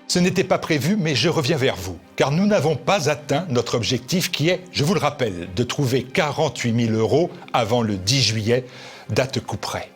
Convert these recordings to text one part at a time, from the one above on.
Ce n'était pas prévu, mais je reviens vers vous, car nous n'avons pas atteint notre objectif qui est, je vous le rappelle, de trouver 48 000 € avant le 10 juillet, date coup près.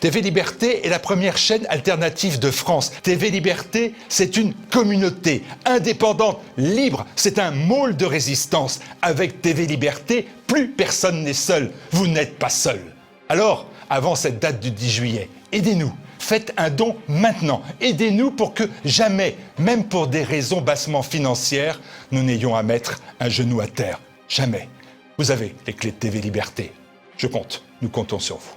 TV Liberté est la première chaîne alternative de France. TV Liberté, c'est une communauté indépendante, libre. C'est un môle de résistance. Avec TV Liberté, plus personne n'est seul. Vous n'êtes pas seul. Alors, avant cette date du 10 juillet, aidez-nous. Faites un don maintenant. Aidez-nous pour que jamais, même pour des raisons bassement financières, nous n'ayons à mettre un genou à terre. Jamais. Vous avez les clés de TV Liberté. Je compte. Nous comptons sur vous.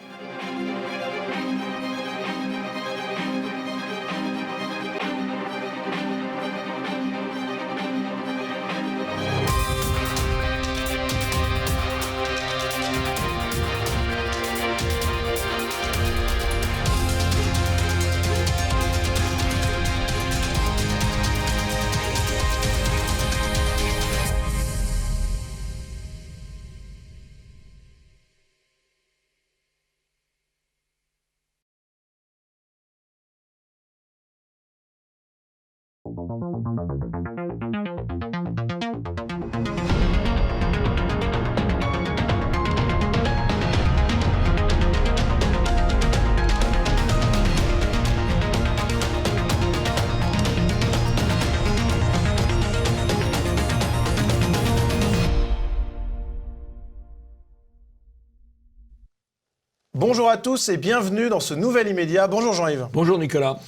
Bonjour à tous et bienvenue dans ce nouvel immédiat. Bonjour Jean-Yves. Bonjour Nicolas.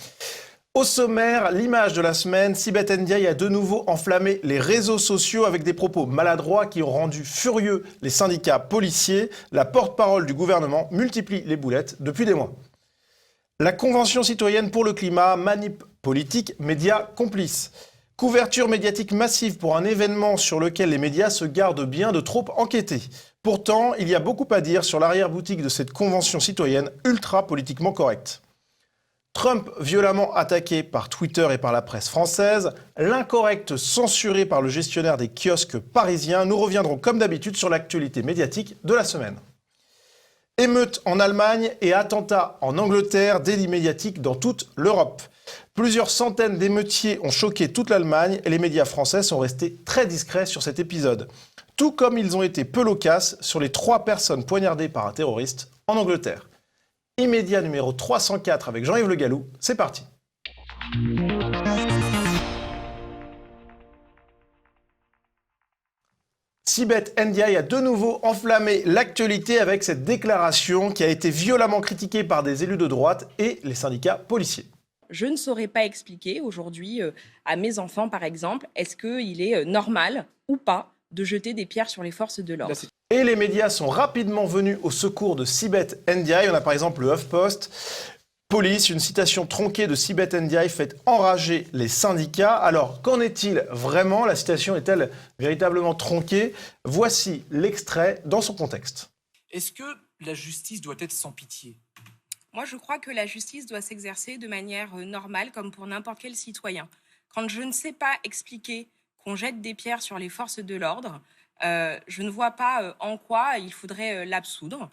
Au sommaire, l'image de la semaine, Sibeth Ndiaye a de nouveau enflammé les réseaux sociaux avec des propos maladroits qui ont rendu furieux les syndicats policiers. La porte-parole du gouvernement multiplie les boulettes depuis des mois. La Convention citoyenne pour le climat, manip politique, médias complices. Couverture médiatique massive pour un événement sur lequel les médias se gardent bien de trop enquêter. Pourtant, il y a beaucoup à dire sur l'arrière-boutique de cette convention citoyenne ultra politiquement correcte. Trump violemment attaqué par Twitter et par la presse française, l'incorrect censuré par le gestionnaire des kiosques parisiens. Nous reviendrons comme d'habitude sur l'actualité médiatique de la semaine. Émeutes en Allemagne et attentats en Angleterre, délit médiatique dans toute l'Europe. Plusieurs centaines d'émeutiers ont choqué toute l'Allemagne et les médias français sont restés très discrets sur cet épisode. Tout comme ils ont été peu loquaces sur les 3 personnes poignardées par un terroriste en Angleterre. Immédiat numéro 304 avec Jean-Yves Le Gallou, c'est parti. Sibeth Ndiaye a de nouveau enflammé l'actualité avec cette déclaration qui a été violemment critiquée par des élus de droite et les syndicats policiers. Je ne saurais pas expliquer aujourd'hui à mes enfants, par exemple, est-ce qu'il est normal ou pas de jeter des pierres sur les forces de l'ordre. Et les médias sont rapidement venus au secours de Sibeth Ndiaye. On a par exemple le HuffPost. Police, une citation tronquée de Sibeth Ndiaye fait enrager les syndicats. Alors, qu'en est-il vraiment? La citation est-elle véritablement tronquée? Voici l'extrait dans son contexte. Est-ce que la justice doit être sans pitié? Moi, je crois que la justice doit s'exercer de manière normale, comme pour n'importe quel citoyen. Quand je ne sais pas expliquer qu'on jette des pierres sur les forces de l'ordre, je ne vois pas en quoi il faudrait l'absoudre.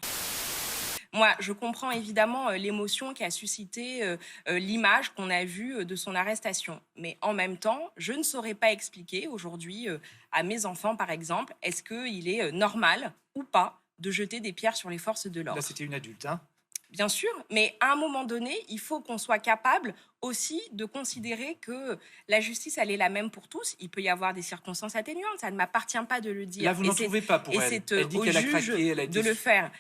Moi, je comprends évidemment l'émotion qui a suscité l'image qu'on a vue de son arrestation. Mais en même temps, je ne saurais pas expliquer aujourd'hui à mes enfants, par exemple, est-ce qu'il est normal ou pas de jeter des pierres sur les forces de l'ordre. Là, c'était une adulte, hein? Bien sûr, mais à un moment donné, il faut qu'on soit capable aussi de considérer que la justice, elle est la même pour tous. Il peut y avoir des circonstances atténuantes, ça ne m'appartient pas de le dire. Là, vous n'en trouvez pas pour elle. Et c'est Elle dit au qu'elle a juge craqué, elle a de été... le faire.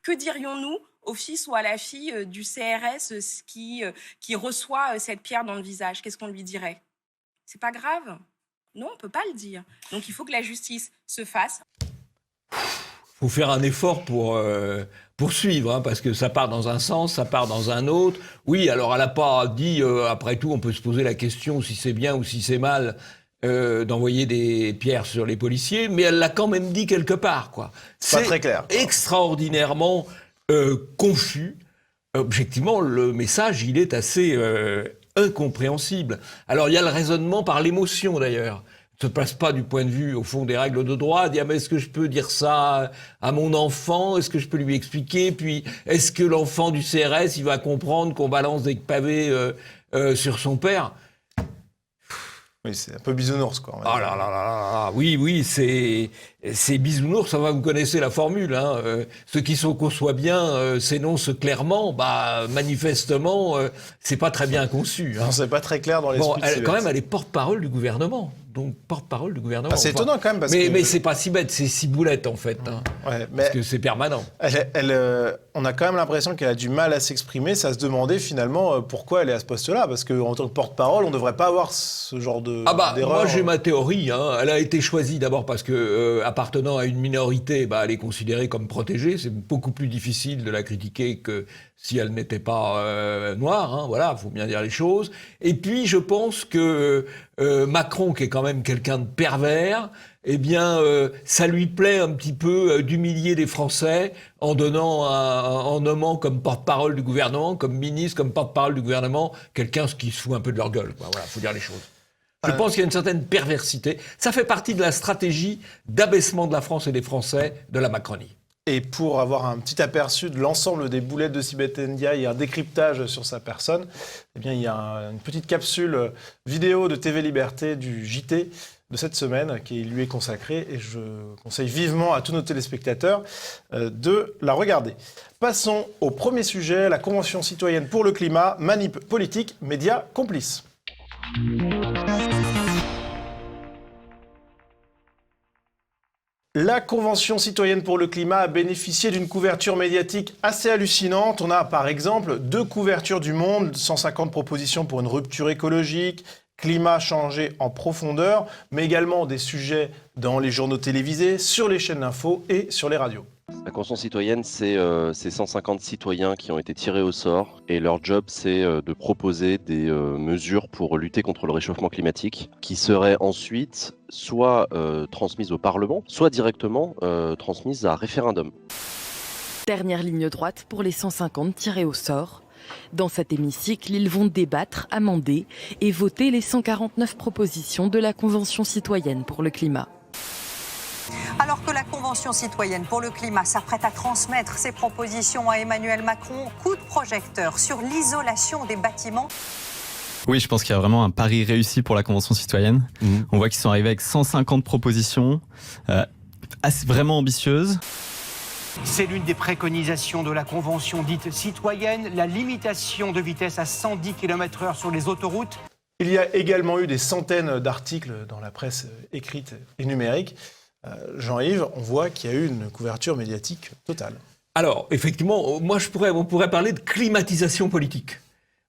Que dirions-nous au fils ou à la fille du CRS qui reçoit cette pierre dans le visage? Qu'est-ce qu'on lui dirait? C'est pas grave? Non, on ne peut pas le dire. Donc il faut que la justice se fasse. Il faut faire un effort pour poursuivre, hein, parce que ça part dans un sens, ça part dans un autre. Oui, alors elle n'a pas dit, après tout, on peut se poser la question si c'est bien ou si c'est mal d'envoyer des pierres sur les policiers, mais elle l'a quand même dit quelque part, quoi. C'est pas très clair. Extraordinairement confus. Objectivement, le message, il est assez incompréhensible. Alors, il y a le raisonnement par l'émotion, d'ailleurs. Ça ne passe pas du point de vue, au fond, des règles de droit, dire, mais est-ce que je peux dire ça à mon enfant? Est-ce que je peux lui expliquer? Puis, est-ce que l'enfant du CRS, il va comprendre qu'on balance des pavés sur son père? Oui, c'est un peu bisounours, quoi. Ah là là là là, oui, c'est bisounours, ça va, vous connaissez la formule. Hein. Ceux qui sont conçoivent bien s'énoncent clairement, manifestement, c'est pas très bien conçu. Hein. Non, c'est pas très clair dans l'esprit. Quand même, elle est porte-parole du gouvernement. Donc, porte-parole du gouvernement. C'est étonnant quand même. Mais c'est pas si bête, c'est ciboulette en fait. Hein, ouais, parce que c'est permanent. On a quand même l'impression qu'elle a du mal à s'exprimer. Ça se demandait finalement pourquoi elle est à ce poste-là. Parce qu'en tant que porte-parole, on ne devrait pas avoir ce genre d'erreur. Moi j'ai ma théorie. Hein. Elle a été choisie d'abord parce que appartenant à une minorité, elle est considérée comme protégée. C'est beaucoup plus difficile de la critiquer que si elle n'était pas noire. Hein. Voilà, faut bien dire les choses. Et puis je pense que Macron, qui est quand même quelqu'un de pervers, ça lui plaît un petit peu d'humilier les Français en nommant comme porte-parole du gouvernement, comme ministre, comme porte-parole du gouvernement, quelqu'un qui se fout un peu de leur gueule. Voilà, faut dire les choses. Je pense qu'il y a une certaine perversité. Ça fait partie de la stratégie d'abaissement de la France et des Français de la Macronie. Et pour avoir un petit aperçu de l'ensemble des boulettes de Sibeth Ndiaye et un décryptage sur sa personne, il y a une petite capsule vidéo de TV Liberté du JT de cette semaine qui lui est consacrée et je conseille vivement à tous nos téléspectateurs de la regarder. Passons au premier sujet, la Convention citoyenne pour le climat, manip politique, médias complices. La Convention citoyenne pour le climat a bénéficié d'une couverture médiatique assez hallucinante. On a par exemple 2 couvertures du Monde, 150 propositions pour une rupture écologique, climat changé en profondeur, mais également des sujets dans les journaux télévisés, sur les chaînes d'infos et sur les radios. La Convention citoyenne, c'est 150 citoyens qui ont été tirés au sort et leur job, c'est de proposer des mesures pour lutter contre le réchauffement climatique qui seraient ensuite soit transmises au Parlement, soit directement transmises à référendum. Dernière ligne droite pour les 150 tirés au sort. Dans cet hémicycle, ils vont débattre, amender et voter les 149 propositions de la Convention citoyenne pour le climat. Alors que la Convention citoyenne pour le climat s'apprête à transmettre ses propositions à Emmanuel Macron, coup de projecteur sur l'isolation des bâtiments. Oui, je pense qu'il y a vraiment un pari réussi pour la Convention citoyenne. On voit qu'ils sont arrivés avec 150 propositions vraiment ambitieuses. C'est l'une des préconisations de la Convention dite citoyenne, la limitation de vitesse à 110 km/h sur les autoroutes. Il y a également eu des centaines d'articles dans la presse écrite et numérique. Jean-Yves, on voit qu'il y a eu une couverture médiatique totale. Alors, effectivement, on pourrait parler de climatisation politique.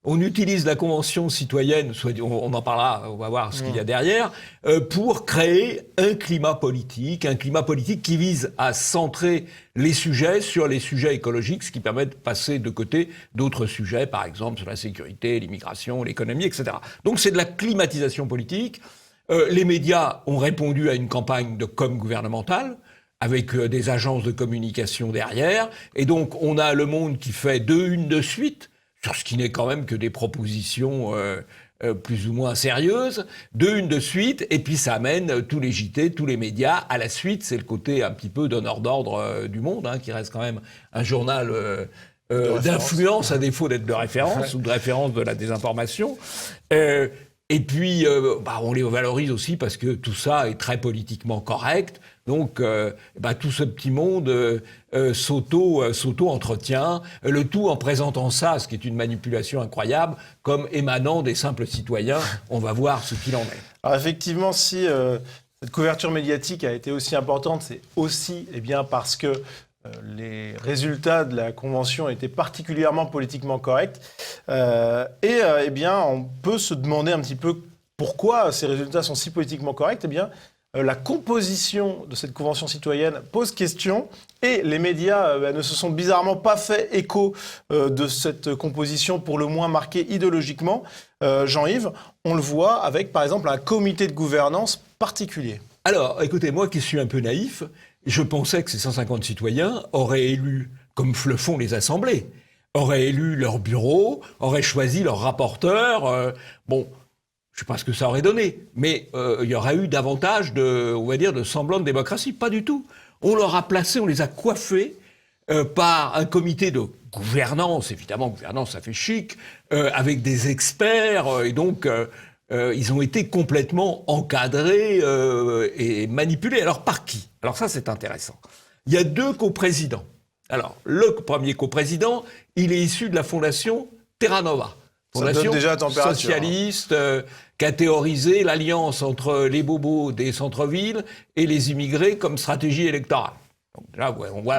On utilise la Convention citoyenne, on en parlera, on va voir ce qu'il y a derrière, pour créer un climat politique qui vise à centrer les sujets sur les sujets écologiques, ce qui permet de passer de côté d'autres sujets, par exemple sur la sécurité, l'immigration, l'économie, etc. Donc c'est de la climatisation politique. Les médias ont répondu à une campagne de com gouvernementale, avec des agences de communication derrière, et donc on a Le Monde qui fait 2 unes de suite, sur ce qui n'est quand même que des propositions plus ou moins sérieuses, 2 unes de suite, et puis ça amène tous les JT, tous les médias à la suite. C'est le côté un petit peu donneur d'ordre du Monde, hein, qui reste quand même un journal d'influence à défaut d'être de référence, ou de référence de la désinformation. Et puis, on les valorise aussi parce que tout ça est très politiquement correct. Donc, tout ce petit monde s'auto-entretient, le tout en présentant ça, ce qui est une manipulation incroyable, comme émanant des simples citoyens. On va voir ce qu'il en est. Alors effectivement, si cette couverture médiatique a été aussi importante, c'est aussi parce que les résultats de la Convention étaient particulièrement politiquement corrects. On peut se demander un petit peu pourquoi ces résultats sont si politiquement corrects. La composition de cette Convention citoyenne pose question et les médias ne se sont bizarrement pas fait écho de cette composition pour le moins marquée idéologiquement. Jean-Yves, on le voit avec par exemple un comité de gouvernance particulier. Alors, écoutez, moi qui suis un peu naïf, je pensais que ces 150 citoyens auraient élu, comme le font les assemblées, auraient élu leur bureau, auraient choisi leur rapporteur. Je ne sais pas ce que ça aurait donné, mais il y aurait eu davantage de semblant de démocratie. Pas du tout. On leur a placé, on les a coiffés par un comité de gouvernance. Évidemment, gouvernance, ça fait chic, avec des experts. Et donc, ils ont été complètement encadrés et manipulés. Alors par qui? Alors ça, c'est intéressant. Il y a 2 coprésidents. Alors, le premier coprésident, il est issu de la fondation Terra Nova. Fondation déjà la température, socialiste qui a théorisé l'alliance entre les bobos des centres-villes et les immigrés comme stratégie électorale. Donc là,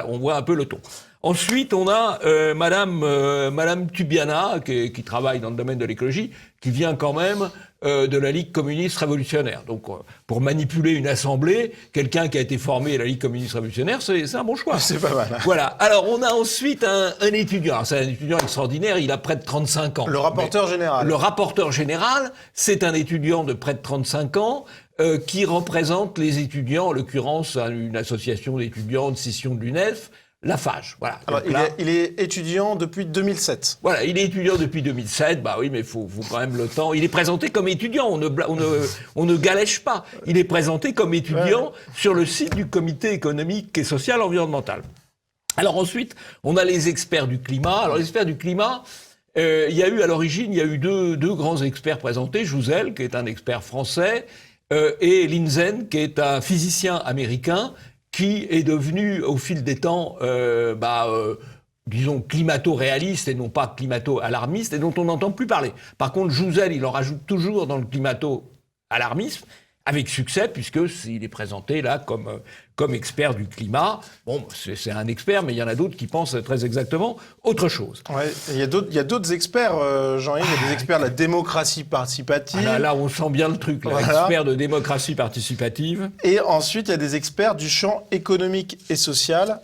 on voit un peu le ton. Ensuite, on a Madame Tubiana, qui travaille dans le domaine de l'écologie, qui vient quand même de la Ligue communiste révolutionnaire. Donc, pour manipuler une assemblée, quelqu'un qui a été formé à la Ligue communiste révolutionnaire, c'est un bon choix. C'est pas mal. Voilà. Alors, on a ensuite un étudiant. Alors, c'est un étudiant extraordinaire, il a près de 35 ans. Le rapporteur général. Le rapporteur général, c'est un étudiant de près de 35 ans qui représente les étudiants, en l'occurrence une association d'étudiants de scission de l'UNEF, la FAGE. Voilà. Alors, il est étudiant depuis 2007. Voilà, il est étudiant depuis 2007. Bah oui, mais faut quand même le temps. Il est présenté comme étudiant. On ne galèche pas. Il est présenté comme étudiant sur le site du Comité économique et social environnemental. Alors ensuite, on a les experts du climat. Alors les experts du climat, il y a eu à l'origine, il y a eu deux grands experts présentés. Jouzel, qui est un expert français, et Linzen, qui est un physicien américain, qui est devenu, au fil des temps, disons, climato-réaliste et non pas climato-alarmiste, et dont on n'entend plus parler. Par contre, Jouzel, il en rajoute toujours dans le climato-alarmisme, avec succès, puisqu'il est présenté là comme expert du climat. Bon, c'est un expert, mais il y en a d'autres qui pensent très exactement autre chose. Ouais, il y a d'autres experts, Jean-Yves, il y a des experts de la démocratie participative. Là, on sent bien le truc, là, voilà. Expert de démocratie participative. Et ensuite, il y a des experts du champ économique et social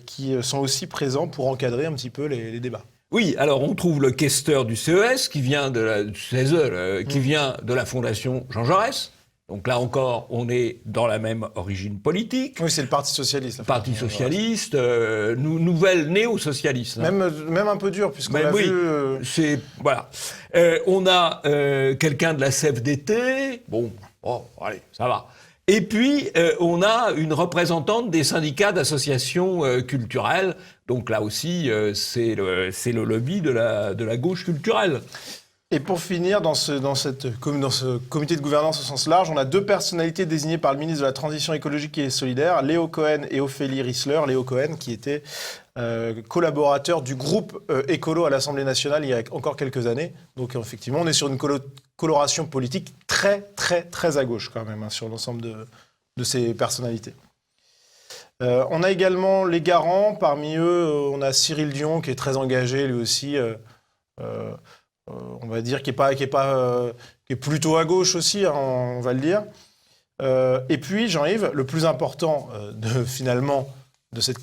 qui sont aussi présents pour encadrer un petit peu les débats. Oui, alors on trouve le questeur du CES qui vient qui vient de la Fondation Jean Jaurès. Donc là encore, on est dans la même origine politique. Oui, c'est le Parti socialiste. Parti socialiste, nouvelle néo-socialiste. Hein. Même un peu dur, puisqu'on a vu... C'est, voilà. On a quelqu'un de la CFDT. Bon, allez, ça va. Et puis, on a une représentante des syndicats d'associations culturelles. Donc là aussi, c'est le lobby de la gauche culturelle. Et pour finir, dans ce comité de gouvernance au sens large, on a 2 personnalités désignées par le ministre de la Transition écologique et solidaire, Léo Cohen et Ophélie Rissler. Léo Cohen, qui était collaborateur du groupe écolo à l'Assemblée nationale il y a encore quelques années. Donc effectivement, on est sur une coloration politique très, très, très à gauche quand même, sur l'ensemble de ces personnalités. On a également les garants. Parmi eux, on a Cyril Dion, qui est très engagé, lui aussi, on va dire, qui est plutôt à gauche aussi, hein, on va le dire. Et puis, Jean-Yves, le plus important de cette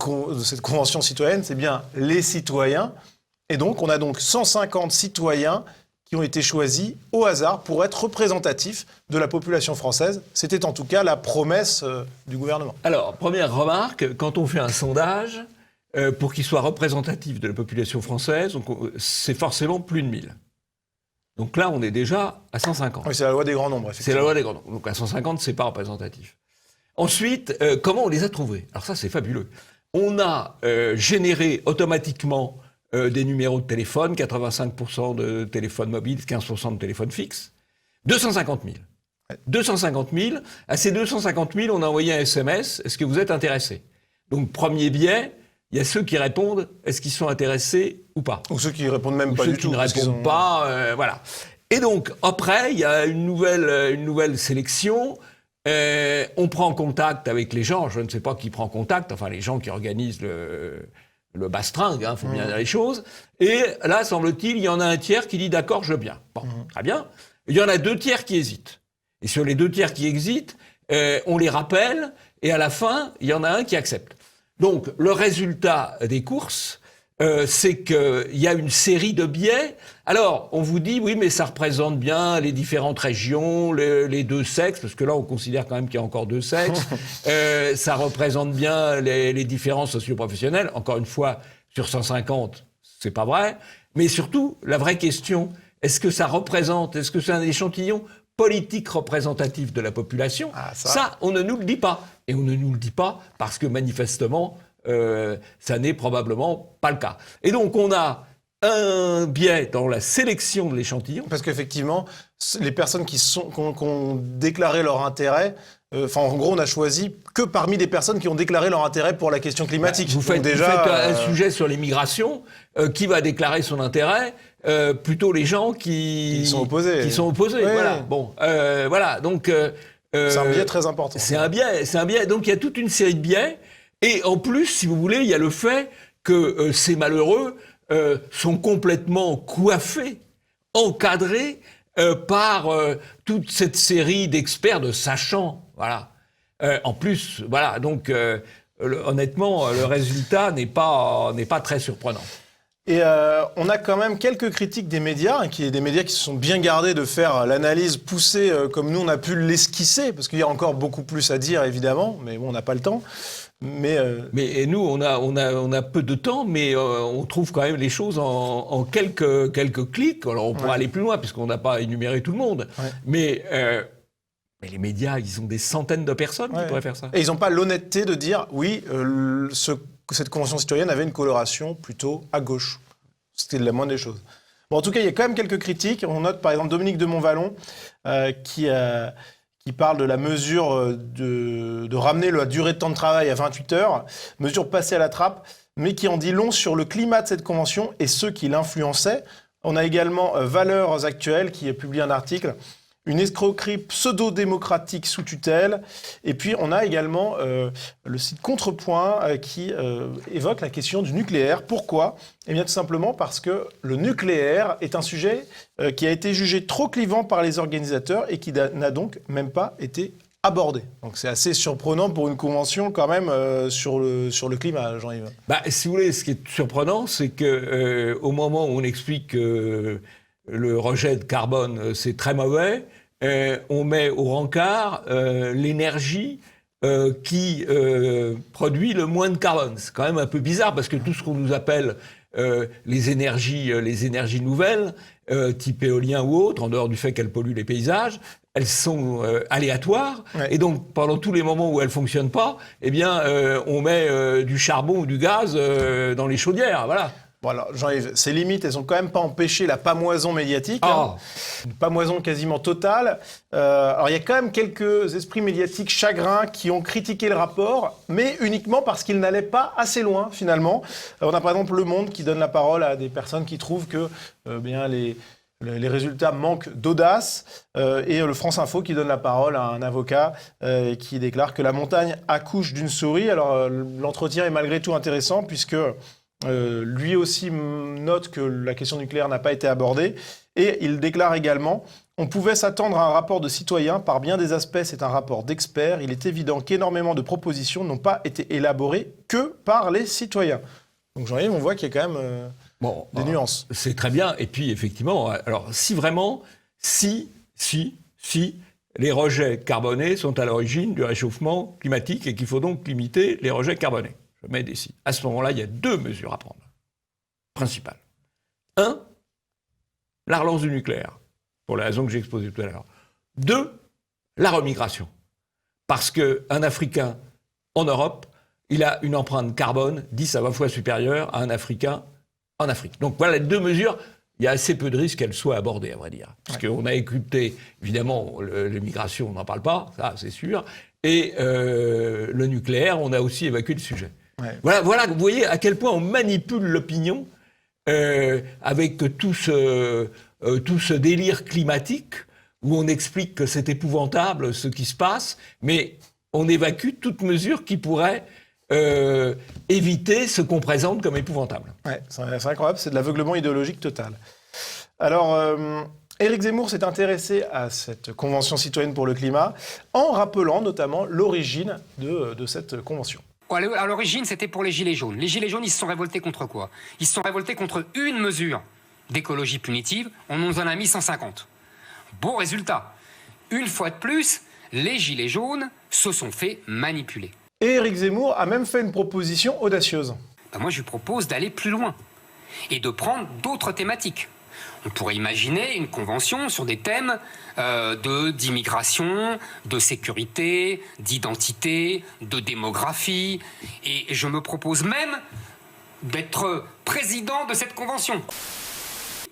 convention citoyenne, c'est bien les citoyens. Et donc, on a donc 150 citoyens qui ont été choisis au hasard pour être représentatifs de la population française. C'était en tout cas la promesse du gouvernement. Alors, première remarque, quand on fait un sondage, pour qu'il soit représentatif de la population française, c'est forcément plus de 1000. Donc là, on est déjà à 150. Oui, c'est la loi des grands nombres, effectivement. C'est la loi des grands nombres. Donc à 150, c'est pas représentatif. Ensuite, comment on les a trouvés? Alors ça, c'est fabuleux. On a généré automatiquement des numéros de téléphone, 85% de téléphones mobiles, 15% de téléphones fixes. 250 000. 250 000. À ces 250 000, on a envoyé un SMS. Est-ce que vous êtes intéressé? Donc, premier biais, il y a ceux qui répondent, est-ce qu'ils sont intéressés ou pas? Ou ceux qui répondent même pas du tout. Ceux qui ne répondent pas, voilà. Et donc, après, il y a une nouvelle sélection. On prend contact avec les gens. Je ne sais pas qui prend contact. Enfin, les gens qui organisent le bastringue, hein, faut bien dire les choses. Et là, semble-t-il, il y en a un tiers qui dit d'accord, je veux bien. Bon, très bien. Il y en a 2 tiers qui hésitent. Et sur les 2 tiers qui hésitent, on les rappelle. Et à la fin, il y en a un qui accepte. Donc, le résultat des courses, c'est qu'il y a une série de biais. Alors, on vous dit, oui, mais ça représente bien les différentes régions, les 2 sexes, parce que là, on considère quand même qu'il y a encore 2 sexes. Ça représente bien les différences socio-professionnelles. Encore une fois, sur 150, c'est pas vrai. Mais surtout, la vraie question, est-ce que ça représente, est-ce que c'est un échantillon politique représentatif de la population? Ça, on ne nous le dit pas. Et on ne nous le dit pas parce que, manifestement, ça n'est probablement pas le cas. Et donc, on a un biais dans la sélection de l'échantillon. Parce qu'effectivement, les personnes qui ont déclaré leur intérêt, en gros, on a choisi que parmi des personnes qui ont déclaré leur intérêt pour la question climatique. Vous faites un sujet sur l'immigration, qui va déclarer son intérêt plutôt les gens qui sont opposés. Oui. Voilà. Bon, voilà. Donc c'est un biais très important. C'est un biais. Donc il y a toute une série de biais. Et en plus, si vous voulez, il y a le fait que ces malheureux sont complètement coiffés, encadrés par toute cette série d'experts, de sachants. Voilà. En plus, voilà. Donc, honnêtement, le résultat n'est pas très surprenant. Et on a quand même quelques critiques des médias, des médias qui se sont bien gardés de faire l'analyse poussée comme nous on a pu l'esquisser, parce qu'il y a encore beaucoup plus à dire évidemment, mais bon, on n'a pas le temps. Mais nous, on a peu de temps, mais on trouve quand même les choses en quelques clics. Alors on pourrait aller plus loin, puisqu'on n'a pas énuméré tout le monde. Ouais. Mais les médias, ils ont des centaines de personnes qui pourraient faire ça. Et ils n'ont pas l'honnêteté de dire, oui, cette convention citoyenne avait une coloration plutôt à gauche. C'était la moindre des choses. Bon, en tout cas, il y a quand même quelques critiques. On note par exemple Dominique de Montvalon qui parle de la mesure de ramener la durée de temps de travail à 28 heures, mesure passée à la trappe, mais qui en dit long sur le climat de cette convention et ceux qui l'influençaient. On a également Valeurs Actuelles qui a publié un article, une escroquerie pseudo-démocratique sous tutelle. Et puis on a également le site Contrepoint qui évoque la question du nucléaire. Pourquoi ? Eh bien tout simplement parce que le nucléaire est un sujet qui a été jugé trop clivant par les organisateurs et qui n'a donc même pas été abordé. Donc c'est assez surprenant pour une convention quand même sur le climat, Jean-Yves. Si vous voulez, ce qui est surprenant, c'est que au moment où on explique que le rejet de carbone, c'est très mauvais, on met au rencard l'énergie qui produit le moins de carbone. C'est quand même un peu bizarre, parce que tout ce qu'on nous appelle les énergies nouvelles, type éolien ou autre, en dehors du fait qu'elles polluent les paysages, elles sont aléatoires, et donc pendant tous les moments où elles fonctionnent pas, eh bien on met du charbon ou du gaz dans les chaudières, voilà. Bon alors, Jean-Yves, ces limites, elles n'ont quand même pas empêché la pamoison médiatique. Une pamoison quasiment totale. Alors, il y a quand même quelques esprits médiatiques chagrins qui ont critiqué le rapport, mais uniquement parce qu'il n'allait pas assez loin, finalement. On a par exemple Le Monde qui donne la parole à des personnes qui trouvent que les résultats manquent d'audace, et le France Info qui donne la parole à un avocat qui déclare que la montagne accouche d'une souris. Alors, l'entretien est malgré tout intéressant, puisque lui aussi note que la question nucléaire n'a pas été abordée, et il déclare également « On pouvait s'attendre à un rapport de citoyens, par bien des aspects c'est un rapport d'experts, il est évident qu'énormément de propositions n'ont pas été élaborées que par les citoyens ». Donc Jean-Yves, on voit qu'il y a quand même des nuances. C'est très bien, et puis effectivement, alors si vraiment, si les rejets carbonés sont à l'origine du réchauffement climatique et qu'il faut donc limiter les rejets carbonés. Je mets des si. À ce moment-là, il y a deux mesures à prendre, principales. 1, la relance du nucléaire, pour les raisons que j'ai exposées tout à l'heure. 2, la remigration. Parce qu'un Africain en Europe, il a une empreinte carbone 10 à 20 fois supérieure à un Africain en Afrique. Donc voilà les deux mesures. Il y a assez peu de risques qu'elles soient abordées, à vrai dire. Parce qu'on a écouté, évidemment, l'immigration, on n'en parle pas, ça c'est sûr. Et le nucléaire, on a aussi évacué le sujet. Ouais. Voilà, vous voyez à quel point on manipule l'opinion avec tout ce délire climatique où on explique que c'est épouvantable ce qui se passe, mais on évacue toute mesure qui pourrait éviter ce qu'on présente comme épouvantable. Ouais, c'est incroyable, c'est de l'aveuglement idéologique total. Alors, Éric Zemmour s'est intéressé à cette Convention citoyenne pour le climat en rappelant notamment l'origine de cette convention. À l'origine, c'était pour les Gilets jaunes. Les Gilets jaunes, ils se sont révoltés contre quoi ? Ils se sont révoltés contre une mesure d'écologie punitive. On nous en a mis 150. Bon résultat. Une fois de plus, les Gilets jaunes se sont fait manipuler. Et Éric Zemmour a même fait une proposition audacieuse. Moi, je lui propose d'aller plus loin et de prendre d'autres thématiques. On pourrait imaginer une convention sur des thèmes d'immigration, de sécurité, d'identité, de démographie. Et je me propose même d'être président de cette convention.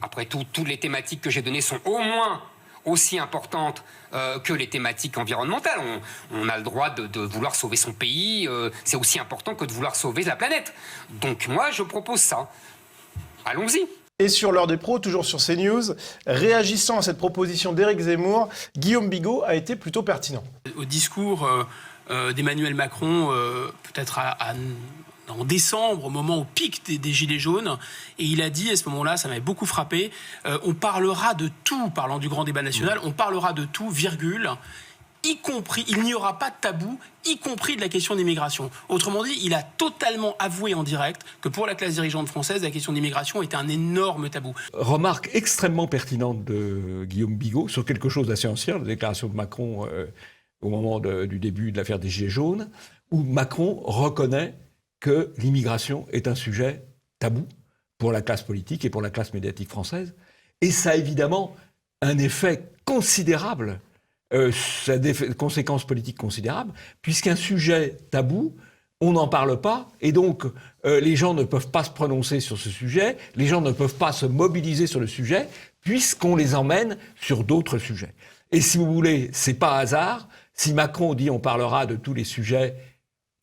Après tout, toutes les thématiques que j'ai données sont au moins aussi importantes que les thématiques environnementales. On a le droit de vouloir sauver son pays, c'est aussi important que de vouloir sauver la planète. Donc moi, je propose ça. Allons-y. Et sur l'heure des pros, toujours sur CNews, réagissant à cette proposition d'Éric Zemmour, Guillaume Bigot a été plutôt pertinent. Au discours d'Emmanuel Macron, peut-être en décembre, au moment au pic des Gilets jaunes, et il a dit, à ce moment-là, ça m'avait beaucoup frappé, on parlera de tout, parlant du grand débat national, on parlera de tout, virgule, y compris, il n'y aura pas de tabou, y compris de la question d'immigration. Autrement dit, il a totalement avoué en direct que pour la classe dirigeante française, la question d'immigration était un énorme tabou. Remarque extrêmement pertinente de Guillaume Bigot sur quelque chose d'assez ancien, la déclaration de Macron au moment du début de l'affaire des Gilets jaunes, où Macron reconnaît que l'immigration est un sujet tabou pour la classe politique et pour la classe médiatique française. Et ça a évidemment un effet considérable, ça a des conséquences politiques considérables, puisqu'un sujet tabou, on n'en parle pas, et donc les gens ne peuvent pas se prononcer sur ce sujet, les gens ne peuvent pas se mobiliser sur le sujet, puisqu'on les emmène sur d'autres sujets. Et si vous voulez, c'est pas hasard, si Macron dit on parlera de tous les sujets,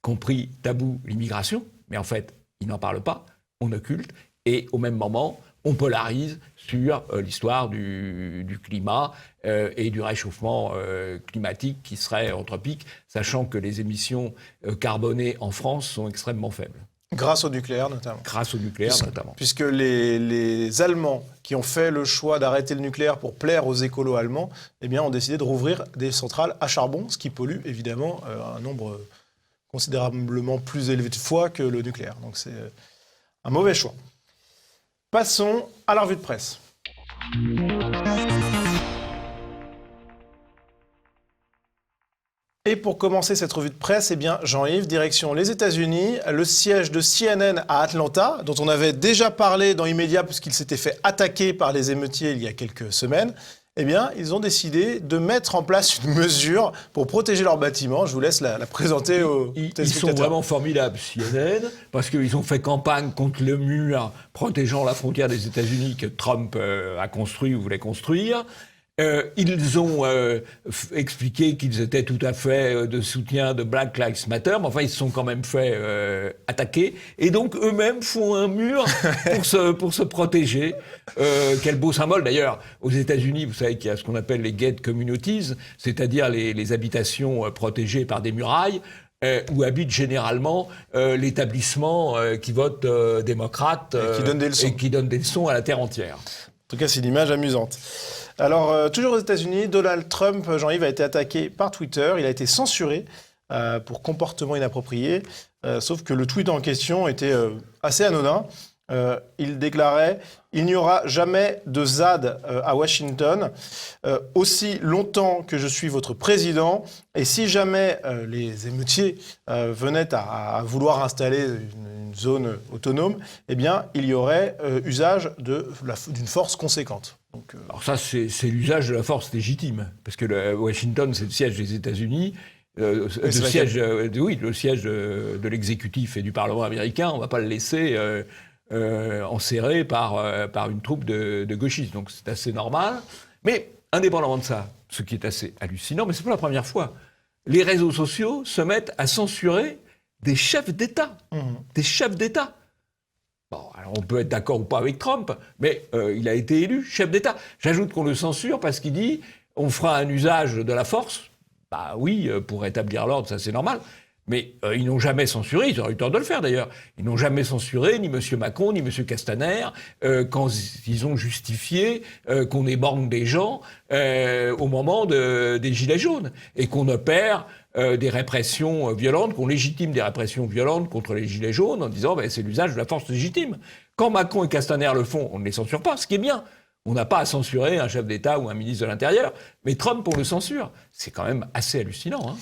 compris tabou, l'immigration, mais en fait, il n'en parle pas, on occulte, et au même moment, on polarise sur l'histoire du climat et du réchauffement climatique qui serait anthropique, sachant que les émissions carbonées en France sont extrêmement faibles. Grâce au nucléaire, notamment. Grâce au nucléaire, notamment. Puisque les Allemands qui ont fait le choix d'arrêter le nucléaire pour plaire aux écolos allemands, eh bien, ont décidé de rouvrir des centrales à charbon, ce qui pollue évidemment un nombre considérablement plus élevé de fois que le nucléaire. Donc c'est un mauvais choix. Passons à la revue de presse. Et pour commencer cette revue de presse, eh bien, Jean-Yves, direction les États-Unis, le siège de CNN à Atlanta, dont on avait déjà parlé dans Immédiat puisqu'il s'était fait attaquer par les émeutiers il y a quelques semaines. Eh bien, ils ont décidé de mettre en place une mesure pour protéger leur bâtiment. Je vous laisse la présenter aux téléspectateurs. Ils sont vraiment formidables, CNN, parce qu'ils ont fait campagne contre le mur protégeant la frontière des États-Unis que Trump a construit ou voulait construire. Ils ont expliqué qu'ils étaient tout à fait de soutien de Black Lives Matter, mais enfin, ils se sont quand même fait attaquer. Et donc, eux-mêmes font un mur pour se protéger. Quel beau symbole, d'ailleurs. Aux États-Unis, vous savez qu'il y a ce qu'on appelle les gated communities, c'est-à-dire les habitations protégées par des murailles, où habite généralement l'établissement qui vote démocrate et qui donne des leçons à la terre entière. En tout cas, c'est une image amusante. Alors, toujours aux États-Unis, Donald Trump, Jean-Yves, a été attaqué par Twitter. Il a été censuré pour comportement inapproprié, sauf que le tweet en question était assez anodin. Il déclarait « Il n'y aura jamais de ZAD à Washington, aussi longtemps que je suis votre président. Et si jamais les émeutiers venaient à vouloir installer une zone autonome, eh bien, il y aurait usage d'une force conséquente. » Donc, alors ça, c'est l'usage de la force légitime, parce que Washington, c'est le siège des États-Unis. Le siège de l'exécutif et du Parlement américain, on ne va pas le laisser enserré par une troupe de gauchistes. Donc c'est assez normal. Mais indépendamment de ça, ce qui est assez hallucinant, mais c'est pas la première fois, les réseaux sociaux se mettent à censurer des chefs d'État. Des chefs d'État. Bon, alors on peut être d'accord ou pas avec Trump, mais il a été élu chef d'État. J'ajoute qu'on le censure parce qu'il dit on fera un usage de la force. Bah oui, pour rétablir l'ordre, ça c'est normal. Mais ils n'ont jamais censuré, ils auraient eu tort de le faire d'ailleurs, ils n'ont jamais censuré ni M. Macron, ni M. Castaner, quand ils ont justifié qu'on éborgne des gens au moment des Gilets jaunes, et qu'on opère des répressions violentes, qu'on légitime des répressions violentes contre les Gilets jaunes en disant c'est l'usage de la force légitime. Quand Macron et Castaner le font, on ne les censure pas, ce qui est bien. On n'a pas à censurer un chef d'État ou un ministre de l'Intérieur, mais Trump, on le censure. C'est quand même assez hallucinant, hein.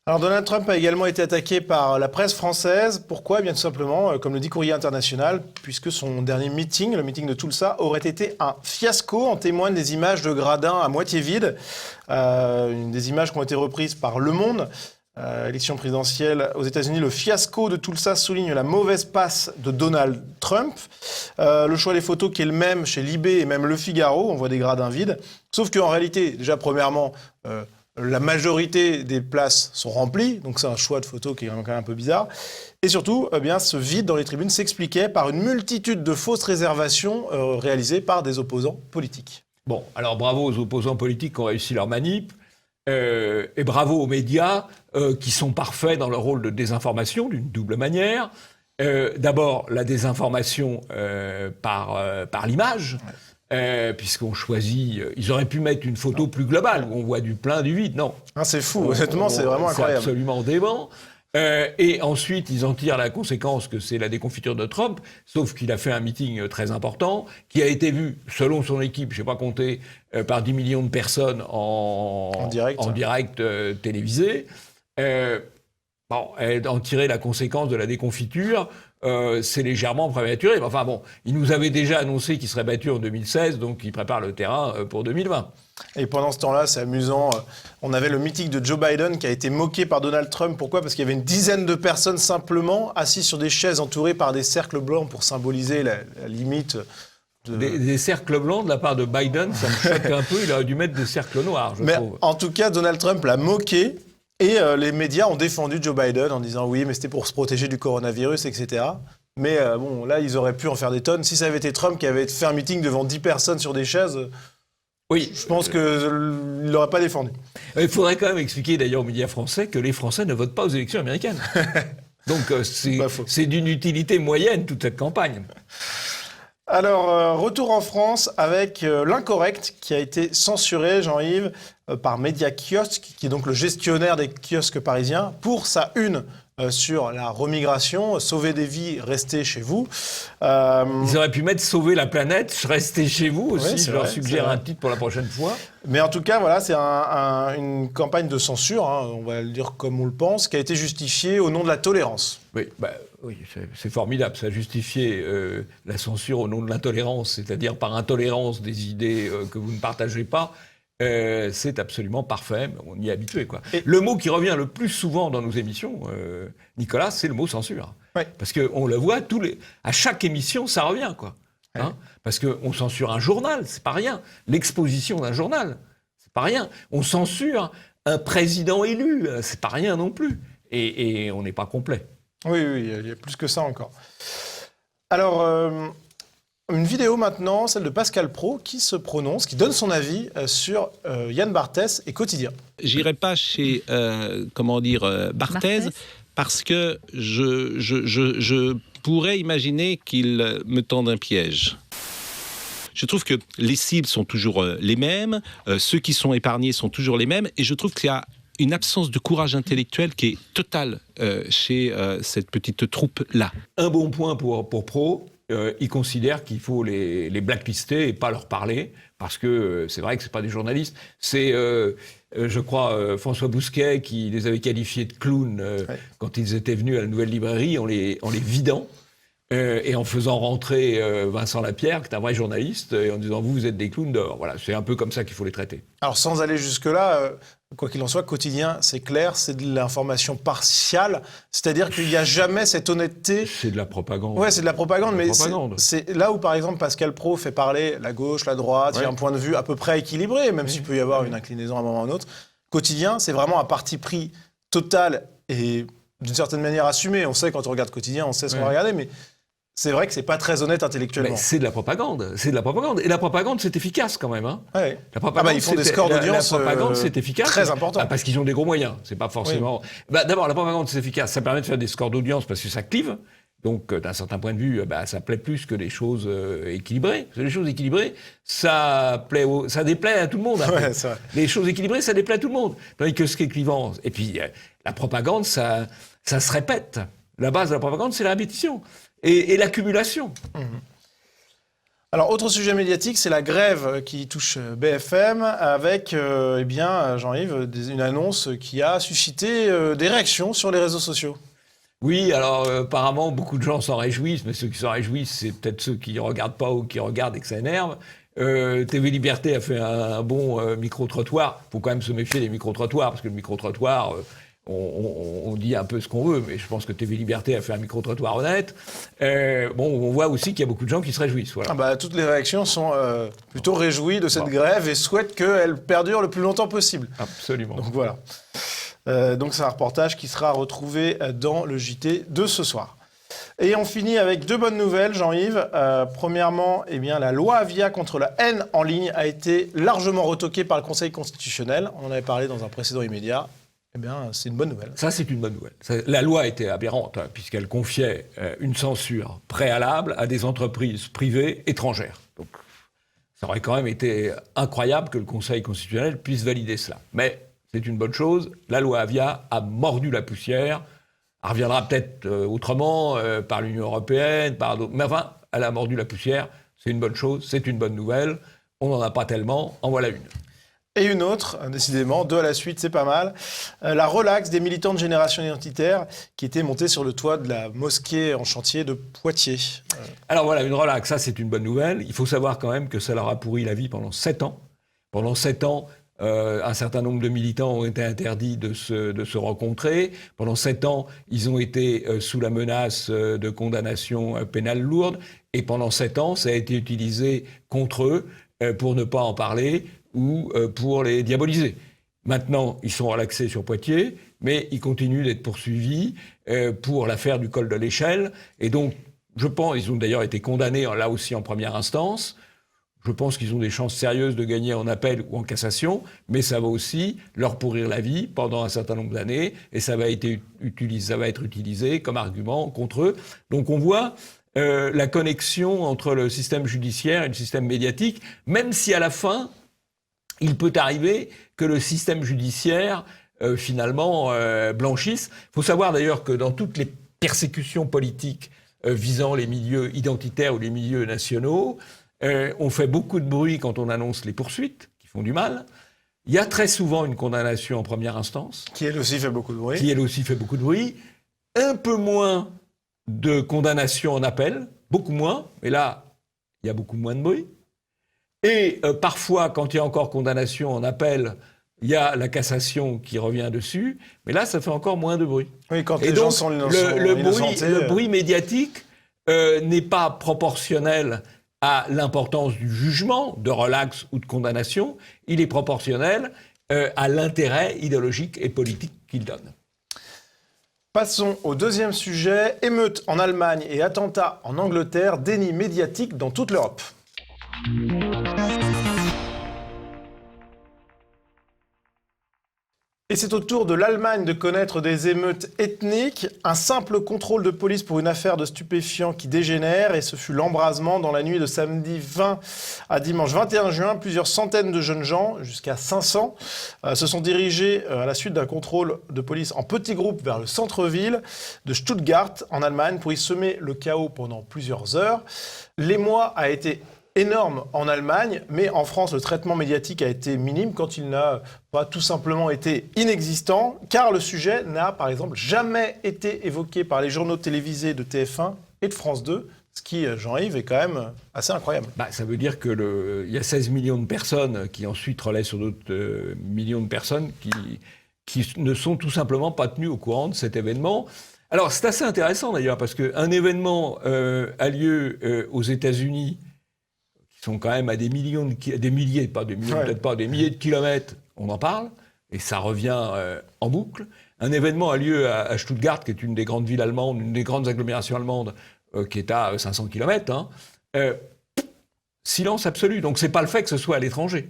Alors Donald Trump a également été attaqué par la presse française. Pourquoi ? Eh bien tout simplement, comme le dit Courrier International, puisque son dernier meeting, le meeting de Tulsa, aurait été un fiasco. En témoignent des images de gradins à moitié vides, des images qui ont été reprises par Le Monde. Élection présidentielle aux États-Unis, le fiasco de Tulsa souligne la mauvaise passe de Donald Trump. Le choix des photos qui est le même chez Libé et même Le Figaro, on voit des gradins vides. Sauf qu'en réalité, déjà premièrement, la majorité des places sont remplies, donc c'est un choix de photos qui est quand même un peu bizarre. Et surtout, eh bien, ce vide dans les tribunes s'expliquait par une multitude de fausses réservations réalisées par des opposants politiques. Bon, alors bravo aux opposants politiques qui ont réussi leur manip. Et bravo aux médias qui sont parfaits dans leur rôle de désinformation d'une double manière. D'abord, la désinformation par l'image, puisqu'on choisit... ils auraient pu mettre une photo plus globale, où on voit du plein, du vide. Non. Ah, c'est fou, honnêtement, c'est vraiment incroyable. C'est absolument dément. Et ensuite, ils en tirent la conséquence que c'est la déconfiture de Trump, sauf qu'il a fait un meeting très important, qui a été vu, selon son équipe, je ne sais pas compter, par 10 millions de personnes en direct télévisé. En tirer la conséquence de la déconfiture, c'est légèrement prématuré. Enfin bon, il nous avait déjà annoncé qu'il serait battu en 2016, donc il prépare le terrain pour 2020. Et pendant ce temps-là, c'est amusant, on avait le meeting de Joe Biden qui a été moqué par Donald Trump. Pourquoi ? Parce qu'il y avait une dizaine de personnes simplement assises sur des chaises entourées par des cercles blancs pour symboliser la limite. Des cercles blancs de la part de Biden, ça me choque un peu. Il aurait dû mettre des cercles noirs, je trouve. En tout cas, Donald Trump l'a moqué. Et les médias ont défendu Joe Biden en disant oui, mais c'était pour se protéger du coronavirus, etc. Mais bon, là, ils auraient pu en faire des tonnes. Si ça avait été Trump qui avait fait un meeting devant 10 personnes sur des chaises, oui, je pense qu'il ne l'aurait pas défendu. Il faudrait quand même expliquer d'ailleurs aux médias français que les Français ne votent pas aux élections américaines. Donc c'est d'une utilité moyenne toute cette campagne. Alors, retour en France avec l'Incorrect qui a été censuré, Jean-Yves, par Média Kiosque, qui est donc le gestionnaire des kiosques parisiens, pour sa une sur la remigration, sauver des vies, restez chez vous. Ils auraient pu mettre sauver la planète, restez chez vous aussi, je leur suggère un titre pour la prochaine fois. Mais en tout cas, voilà, c'est une campagne de censure, on va le dire comme on le pense, qui a été justifiée au nom de la tolérance. Oui, c'est formidable, ça a justifié la censure au nom de l'intolérance, c'est-à-dire par intolérance des idées que vous ne partagez pas. C'est absolument parfait, on y est habitué, quoi. Le mot qui revient le plus souvent dans nos émissions, Nicolas, c'est le mot censure. Ouais. Parce qu'on le voit, à chaque émission, ça revient, quoi. Hein, ouais. Parce qu'on censure un journal, c'est pas rien. L'exposition d'un journal, c'est pas rien. On censure un président élu, c'est pas rien non plus. Et on n'est pas complet. Oui, il y a plus que ça encore. Alors... une vidéo maintenant, celle de Pascal Praud, qui se prononce, qui donne son avis sur Yann Barthès et Quotidien. J'irai pas chez, Barthès, parce que je pourrais imaginer qu'il me tende un piège. Je trouve que les cibles sont toujours les mêmes, ceux qui sont épargnés sont toujours les mêmes, et je trouve qu'il y a une absence de courage intellectuel qui est totale chez cette petite troupe-là. Un bon point pour Praud. Ils considèrent qu'il faut les blacklister et pas leur parler, parce que c'est vrai que c'est pas des journalistes. C'est, je crois, François Bousquet qui les avait qualifiés de clowns quand ils étaient venus à la Nouvelle Librairie en les vidant et en faisant rentrer Vincent Lapierre, qui est un vrai journaliste, et en disant vous êtes des clowns dehors. Voilà, c'est un peu comme ça qu'il faut les traiter. Alors sans aller jusque-là... Quoi qu'il en soit, Quotidien, c'est clair, c'est de l'information partiale, c'est-à-dire qu'il n'y a jamais cette honnêteté... C'est de la propagande. Ouais, c'est de la propagande, mais c'est là où, par exemple, Pascal Praud fait parler la gauche, la droite, il y a un point de vue à peu près équilibré, même s'il peut y avoir une inclinaison à un moment ou à un autre. Quotidien, c'est vraiment un parti pris total et d'une certaine manière assumé. On sait, quand on regarde Quotidien, on sait ce qu'on va regarder, mais... C'est vrai que c'est pas très honnête intellectuellement. Mais c'est de la propagande, c'est de la propagande. Et la propagande, c'est efficace quand même. Hein. Ouais. La propagande, ils font des scores d'audience la propagande, c'est efficace. Très important. Parce qu'ils ont des gros moyens. C'est pas forcément. Oui. D'abord, la propagande, c'est efficace. Ça permet de faire des scores d'audience parce que ça clive. Donc, d'un certain point de vue, ça plaît plus que les choses équilibrées. Parce que les choses équilibrées, ça déplaît à tout le monde. Ouais, c'est vrai. Les choses équilibrées, ça déplaît à tout le monde. Tandis que ce qui est clivant. Et puis, la propagande, ça se répète. La base de la propagande, c'est la répétition. Et l'accumulation. Alors, autre sujet médiatique, c'est la grève qui touche BFM avec, Jean-Yves, une annonce qui a suscité des réactions sur les réseaux sociaux. Oui, alors apparemment, beaucoup de gens s'en réjouissent, mais ceux qui s'en réjouissent, c'est peut-être ceux qui ne regardent pas ou qui regardent et que ça énerve. TV Liberté a fait un bon micro-trottoir. Il faut quand même se méfier des micro-trottoirs, parce que le micro-trottoir... on dit un peu ce qu'on veut, mais je pense que TV Liberté a fait un micro-trottoir honnête. On voit aussi qu'il y a beaucoup de gens qui se réjouissent. Voilà. Toutes les réactions sont plutôt réjouies de cette grève et souhaitent qu'elle perdure le plus longtemps possible. Absolument. Donc voilà. Donc c'est un reportage qui sera retrouvé dans le JT de ce soir. Et on finit avec 2 bonnes nouvelles, Jean-Yves. Premièrement, la loi Avia contre la haine en ligne a été largement retoquée par le Conseil constitutionnel. On en avait parlé dans un précédent immédiat. C'est une bonne nouvelle. Ça, c'est une bonne nouvelle. La loi était aberrante, puisqu'elle confiait une censure préalable à des entreprises privées étrangères. Donc, ça aurait quand même été incroyable que le Conseil constitutionnel puisse valider cela. Mais c'est une bonne chose. La loi Avia a mordu la poussière. Elle reviendra peut-être autrement, par l'Union européenne, par d'autres. Mais enfin, elle a mordu la poussière. C'est une bonne chose, c'est une bonne nouvelle. On n'en a pas tellement, en voilà une. Et une autre, décidément, 2 à la suite, c'est pas mal. La relaxe des militants de Génération Identitaire qui étaient montés sur le toit de la mosquée en chantier de Poitiers. Alors voilà, une relaxe, ça c'est une bonne nouvelle. Il faut savoir quand même que ça leur a pourri la vie pendant 7 ans. Pendant 7 ans, un certain nombre de militants ont été interdits de se rencontrer. Pendant 7 ans, ils ont été sous la menace de condamnation pénale lourde. Et pendant 7 ans, ça a été utilisé contre eux pour ne pas en parler ou pour les diaboliser. Maintenant, ils sont relaxés sur Poitiers, mais ils continuent d'être poursuivis pour l'affaire du col de l'Échelle. Et donc, je pense, ils ont d'ailleurs été condamnés là aussi en première instance. Je pense qu'ils ont des chances sérieuses de gagner en appel ou en cassation, mais ça va aussi leur pourrir la vie pendant un certain nombre d'années, et ça va être utilisé comme argument contre eux. Donc on voit la connexion entre le système judiciaire et le système médiatique, même si à la fin, il peut arriver que le système judiciaire, finalement, blanchisse. Il faut savoir d'ailleurs que dans toutes les persécutions politiques visant les milieux identitaires ou les milieux nationaux, on fait beaucoup de bruit quand on annonce les poursuites, qui font du mal. Il y a très souvent une condamnation en première instance. Qui elle aussi fait beaucoup de bruit. Un peu moins de condamnation en appel, beaucoup moins. Mais là, il y a beaucoup moins de bruit. Et parfois, quand il y a encore condamnation en appel, il y a la cassation qui revient dessus. Mais là, ça fait encore moins de bruit. Oui, quand et les donc, gens sont le bruit médiatique n'est pas proportionnel à l'importance du jugement, de relax ou de condamnation. Il est proportionnel à l'intérêt idéologique et politique qu'il donne. Passons au 2e sujet. Émeutes en Allemagne et attentats en Angleterre, déni médiatique dans toute l'Europe. Et c'est au tour de l'Allemagne de connaître des émeutes ethniques. Un simple contrôle de police pour une affaire de stupéfiants qui dégénère. Et ce fut l'embrasement dans la nuit de samedi 20 à dimanche 21 juin. Plusieurs centaines de jeunes gens, jusqu'à 500, se sont dirigés à la suite d'un contrôle de police en petits groupes vers le centre-ville de Stuttgart, en Allemagne, pour y semer le chaos pendant plusieurs heures. L'émoi a été énorme en Allemagne, mais en France, le traitement médiatique a été minime quand il n'a pas tout simplement été inexistant, car le sujet n'a, par exemple, jamais été évoqué par les journaux télévisés de TF1 et de France 2, ce qui, Jean-Yves, est quand même assez incroyable. Ça veut dire qu'il y a 16 millions de personnes qui ensuite relaient sur d'autres millions de personnes qui ne sont tout simplement pas tenues au courant de cet événement. Alors, c'est assez intéressant d'ailleurs, parce qu'un événement a lieu aux États-Unis, sont quand même à des milliers de kilomètres, on en parle, et ça revient en boucle. Un événement a lieu à Stuttgart, qui est une des grandes villes allemandes, une des grandes agglomérations allemandes, qui est à 500 kilomètres. Silence absolu. Donc c'est pas le fait que ce soit à l'étranger,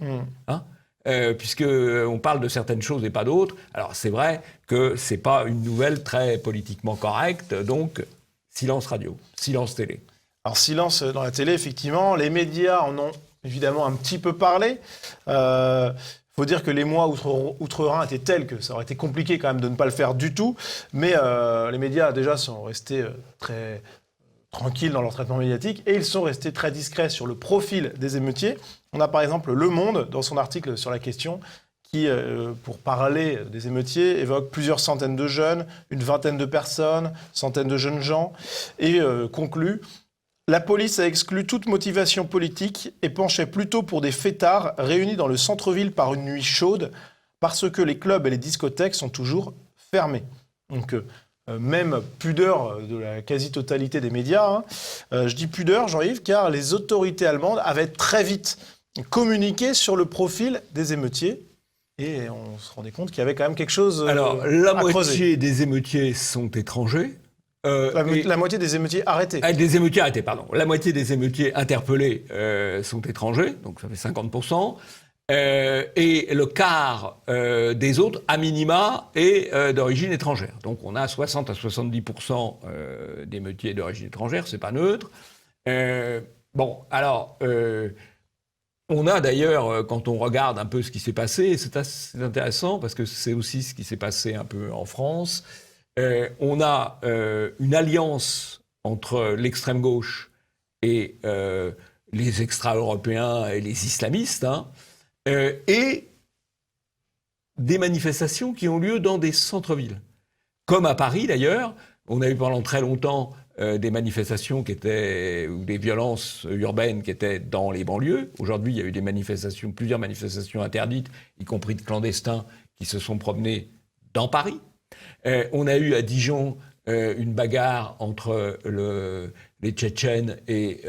puisqu'on parle de certaines choses et pas d'autres. Alors c'est vrai que c'est pas une nouvelle très politiquement correcte, donc silence radio, silence télé. Alors, silence dans la télé, effectivement. Les médias en ont évidemment un petit peu parlé. Il faut dire que l'émoi outre-Rhin était tel que ça aurait été compliqué quand même de ne pas le faire du tout. Mais les médias, déjà, sont restés très tranquilles dans leur traitement médiatique et ils sont restés très discrets sur le profil des émeutiers. On a par exemple Le Monde, dans son article sur la question, qui, pour parler des émeutiers, évoque plusieurs centaines de jeunes, une vingtaine de personnes, centaines de jeunes gens, et conclut: la police a exclu toute motivation politique et penchait plutôt pour des fêtards réunis dans le centre-ville par une nuit chaude, parce que les clubs et les discothèques sont toujours fermée. Donc, même pudeur de la quasi-totalité des médias. Je dis pudeur, Jean-Yves, car les autorités allemandes avaient très vite communiqué sur le profil des émeutiers. Et on se rendait compte qu'il y avait quand même quelque chose Alors, la à creuser. moitié des émeutiers sont étrangers. La moitié des émeutiers arrêtés. Des émeutiers arrêtés, pardon. La moitié des émeutiers interpellés sont étrangers, donc ça fait 50%. Et le quart des autres, à minima, est d'origine étrangère. Donc on a 60 à 70% d'émeutiers d'origine étrangère, c'est pas neutre. On a d'ailleurs, quand on regarde un peu ce qui s'est passé, c'est assez intéressant parce que c'est aussi ce qui s'est passé un peu en France. On a une alliance entre l'extrême gauche et les extra-européens et les islamistes, et des manifestations qui ont lieu dans des centres-villes. Comme à Paris d'ailleurs, on a eu pendant très longtemps des manifestations ou des violences urbaines qui étaient dans les banlieues. Aujourd'hui, il y a eu plusieurs manifestations interdites, y compris de clandestins, qui se sont promenés dans Paris. On a eu à Dijon une bagarre entre les Tchétchènes et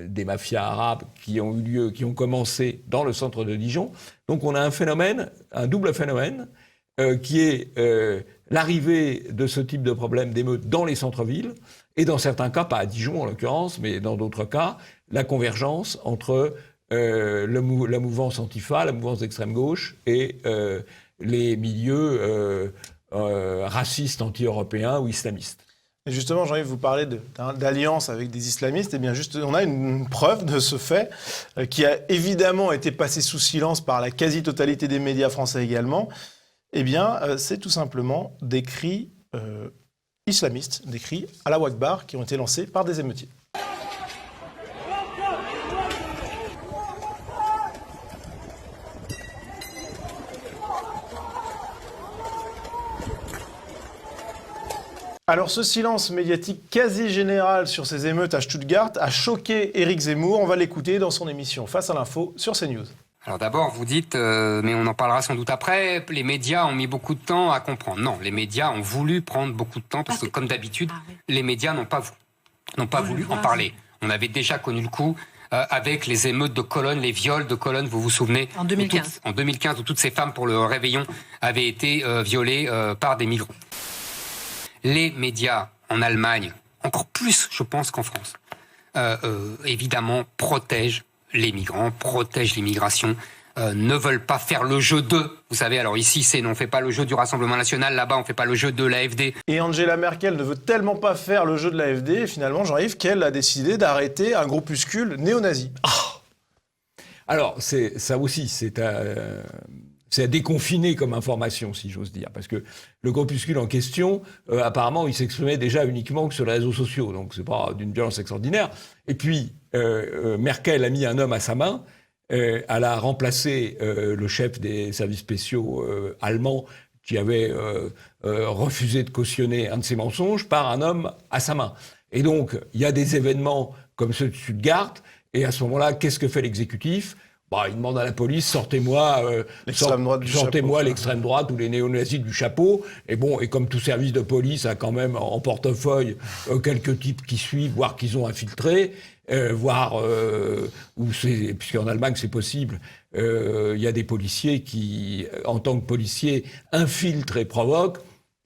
des mafias arabes qui ont commencé dans le centre de Dijon. Donc on a un double phénomène, qui est l'arrivée de ce type de problème d'émeutes dans les centres-villes, et dans certains cas, pas à Dijon en l'occurrence, mais dans d'autres cas, la convergence entre la mouvance Antifa, la mouvance d'extrême gauche et les milieux racistes anti-européens ou islamistes. Et justement, Jean-Yves, vous parlez d'alliance avec des islamistes. Eh bien, on a une preuve de ce fait qui a évidemment été passé sous silence par la quasi-totalité des médias français également. Eh bien, c'est tout simplement des cris islamistes, des cris Allahu Akbar qui ont été lancés par des émeutiers. Alors, ce silence médiatique quasi général sur ces émeutes à Stuttgart a choqué Éric Zemmour. On va l'écouter dans son émission Face à l'info sur CNews. Alors d'abord, vous dites, mais on en parlera sans doute après, les médias ont mis beaucoup de temps à comprendre. Non, les médias ont voulu prendre beaucoup de temps parce que, comme d'habitude, les médias n'ont pas voulu en parler. On avait déjà connu le coup avec les émeutes de Cologne, les viols de Cologne, vous vous souvenez ? En 2015. En 2015, où toutes ces femmes, pour le réveillon, avaient été violées par des migrants. Les médias en Allemagne, encore plus, je pense, qu'en France, évidemment, protègent les migrants, protègent l'immigration, ne veulent pas faire le jeu d'eux. Vous savez, alors ici, on ne fait pas le jeu du Rassemblement National, là-bas, on ne fait pas le jeu de l'AfD. Et Angela Merkel ne veut tellement pas faire le jeu de l'AfD, finalement, Jean-Yves, qu'elle a décidé d'arrêter un groupuscule néo-nazi. Alors, ça aussi, c'est à déconfiner comme information, si j'ose dire. Parce que le groupuscule en question, apparemment, il s'exprimait déjà uniquement sur les réseaux sociaux. Donc, c'est pas d'une violence extraordinaire. Et puis, Merkel a mis un homme à sa main. Elle a remplacé le chef des services spéciaux allemands qui avait refusé de cautionner un de ses mensonges par un homme à sa main. Et donc, il y a des événements comme ceux de Stuttgart. Et à ce moment-là, qu'est-ce que fait l'exécutif ? Il demande à la police, sortez-moi l'extrême droite ou les néo-nazis du chapeau. Et comme tout service de police a quand même en portefeuille quelques types qui suivent, voire qu'ils ont infiltrés, puisqu'en Allemagne c'est possible, il y a des policiers qui, en tant que policiers, infiltrent et provoquent.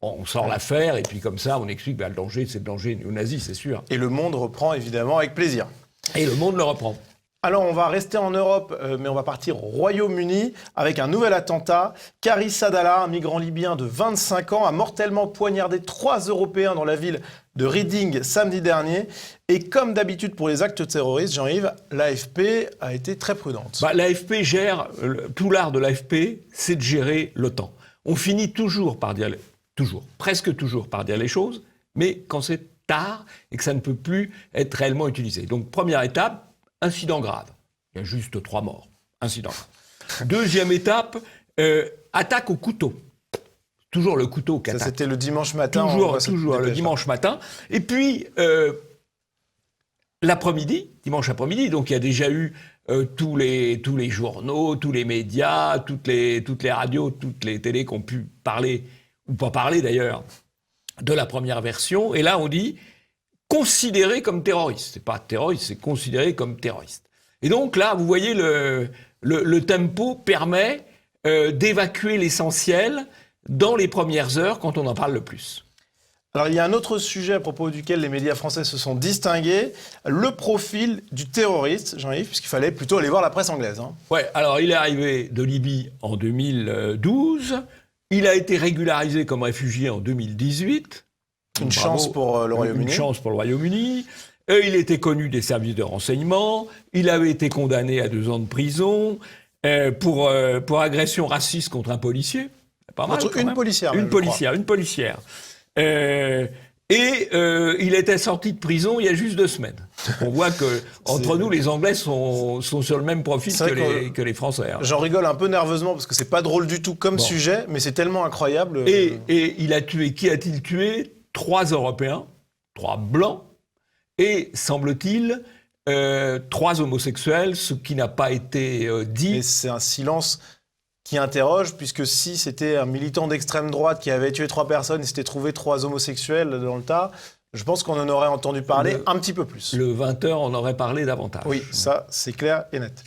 On sort l'affaire et puis comme ça on explique le danger, c'est le danger néo-nazi, c'est sûr. Et le monde reprend évidemment avec plaisir. Et le monde le reprend. Alors, on va rester en Europe, mais on va partir au Royaume-Uni avec un nouvel attentat. Karis Sadallah, un migrant libyen de 25 ans, a mortellement poignardé 3 Européens dans la ville de Reading samedi dernier. Et comme d'habitude pour les actes terroristes, Jean-Yves, l'AFP a été très prudente. L'AFP gère, tout l'art de l'AFP, c'est de gérer le temps. On finit presque toujours par dire les choses, mais quand c'est tard et que ça ne peut plus être réellement utilisé. Donc, première étape, incident grave. Il y a juste 3 morts. Incident grave. Deuxième étape, attaque au couteau. Toujours le couteau qui attaque. Ça, c'était le dimanche matin. Toujours le dimanche matin. Et puis, dimanche après-midi, donc il y a déjà eu tous les journaux, tous les médias, toutes les radios, toutes les télés qui ont pu parler ou pas parler d'ailleurs, de la première version. Et là, on dit considéré comme terroriste. C'est pas terroriste, c'est considéré comme terroriste. Et donc là, vous voyez, le tempo permet d'évacuer l'essentiel dans les premières heures quand on en parle le plus. Alors, il y a un autre sujet à propos duquel les médias français se sont distingués, le profil du terroriste, Jean-Yves, puisqu'il fallait plutôt aller voir la presse anglaise. Ouais, alors il est arrivé de Libye en 2012, il a été régularisé comme réfugié en 2018. Une chance pour le Royaume-Uni. Une chance pour le Royaume-Uni. Il était connu des services de renseignement, il avait été condamné à 2 ans de prison pour agression raciste contre un policier. Pas mal, contre une policière. Une policière. Il était sorti de prison il y a juste 2 semaines. On voit que entre nous, les Anglais sont sur le même profil que les Français. Hein. J'en rigole un peu nerveusement parce que c'est pas drôle du tout comme sujet, mais c'est tellement incroyable. Et il a tué, qui a-t-il tué? 3 Européens, 3 Blancs, et semble-t-il 3 homosexuels, ce qui n'a pas été dit. Et c'est un silence qui interroge, puisque si c'était un militant d'extrême droite qui avait tué 3 personnes et s'était trouvé 3 homosexuels dans le tas, je pense qu'on en aurait entendu parler un petit peu plus. Le 20h, on aurait parlé davantage. Oui, ça, c'est clair et net.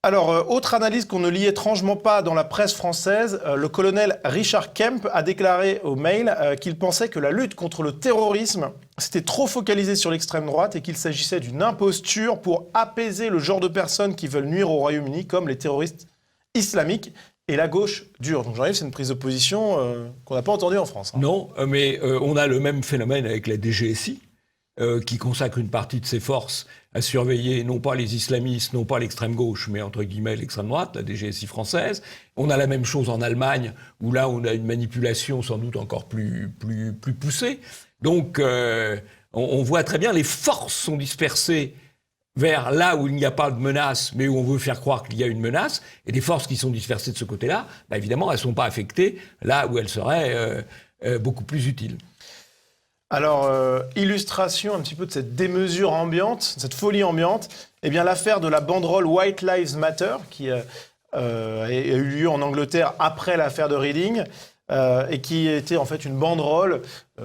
Alors, autre analyse qu'on ne lit étrangement pas dans la presse française, le colonel Richard Kemp a déclaré au Mail qu'il pensait que la lutte contre le terrorisme s'était trop focalisée sur l'extrême droite et qu'il s'agissait d'une imposture pour apaiser le genre de personnes qui veulent nuire au Royaume-Uni, comme les terroristes islamiques et la gauche dure. Donc j'arrive, c'est une prise de position qu'on n'a pas entendue en France. Hein. Non, mais on a le même phénomène avec la DGSI, qui consacre une partie de ses forces à surveiller non pas les islamistes, non pas l'extrême gauche, mais entre guillemets l'extrême droite, la DGSI française. On a la même chose en Allemagne, où là on a une manipulation sans doute encore plus poussée. Donc on voit très bien, les forces sont dispersées vers là où il n'y a pas de menace, mais où on veut faire croire qu'il y a une menace, et des forces qui sont dispersées de ce côté-là, bah évidemment, elles ne sont pas affectées là où elles seraient beaucoup plus utiles. Alors, illustration un petit peu de cette démesure ambiante, cette folie ambiante, eh bien l'affaire de la banderole White Lives Matter, qui a eu lieu en Angleterre après l'affaire de Reading, et qui était en fait une banderole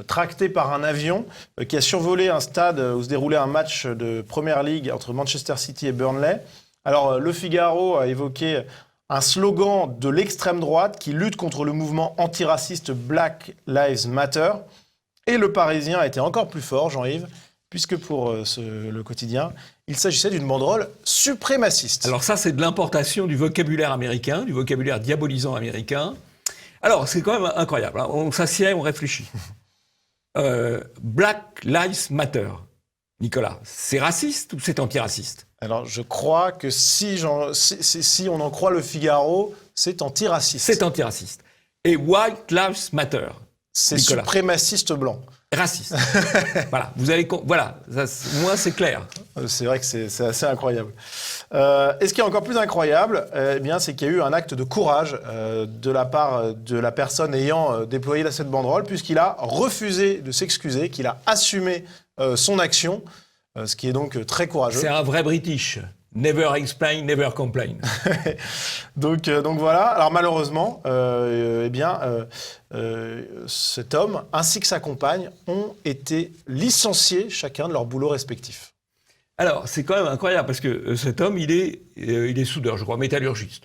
tractée par un avion qui a survolé un stade où se déroulait un match de Premier League entre Manchester City et Burnley. Alors, Le Figaro a évoqué un slogan de l'extrême droite qui lutte contre le mouvement antiraciste Black Lives Matter. Et Le Parisien a été encore plus fort, Jean-Yves, puisque pour le quotidien, il s'agissait d'une banderole suprémaciste. Alors ça, c'est de l'importation du vocabulaire américain, du vocabulaire diabolisant américain. Alors, c'est quand même incroyable. Hein. On s'assied, on réfléchit. Black Lives Matter. Nicolas, c'est raciste ou c'est antiraciste? Alors, je crois que si on en croit Le Figaro, c'est antiraciste. C'est antiraciste. Et White Lives Matter. C'est Nicolas. Suprémaciste blanc. Raciste. Voilà, vous avez voilà, moins c'est clair. C'est vrai que c'est assez incroyable. Et ce qui est encore plus incroyable, eh bien, c'est qu'il y a eu un acte de courage de la part de la personne ayant déployé cette banderole, puisqu'il a refusé de s'excuser, qu'il a assumé son action, ce qui est donc très courageux. C'est un vrai British. Never explain, never complain. donc voilà. Alors malheureusement, cet homme ainsi que sa compagne ont été licenciés chacun de leur boulot respectif. Alors c'est quand même incroyable parce que cet homme, il est soudeur, je crois, métallurgiste.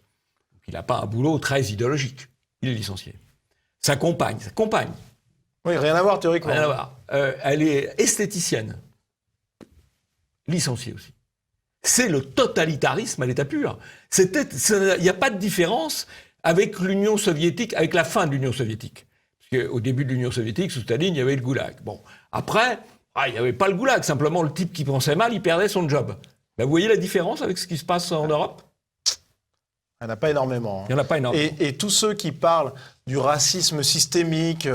Il n'a pas un boulot très idéologique. Il est licencié. Sa compagne. Oui, rien à voir théoriquement. Rien à voir. Elle est esthéticienne. Licenciée aussi. C'est le totalitarisme à l'état pur. Il n'y a pas de différence avec l'Union soviétique, avec la fin de l'Union soviétique. Parce qu'au début de l'Union soviétique, sous Staline, il y avait le goulag. Bon, après, il n'y avait pas le goulag. Simplement, le type qui pensait mal, il perdait son job. Ben, vous voyez la différence avec ce qui se passe en Europe? Il n'y en a pas énormément. Il n'y en a pas énormément. Et tous ceux qui parlent du racisme systémique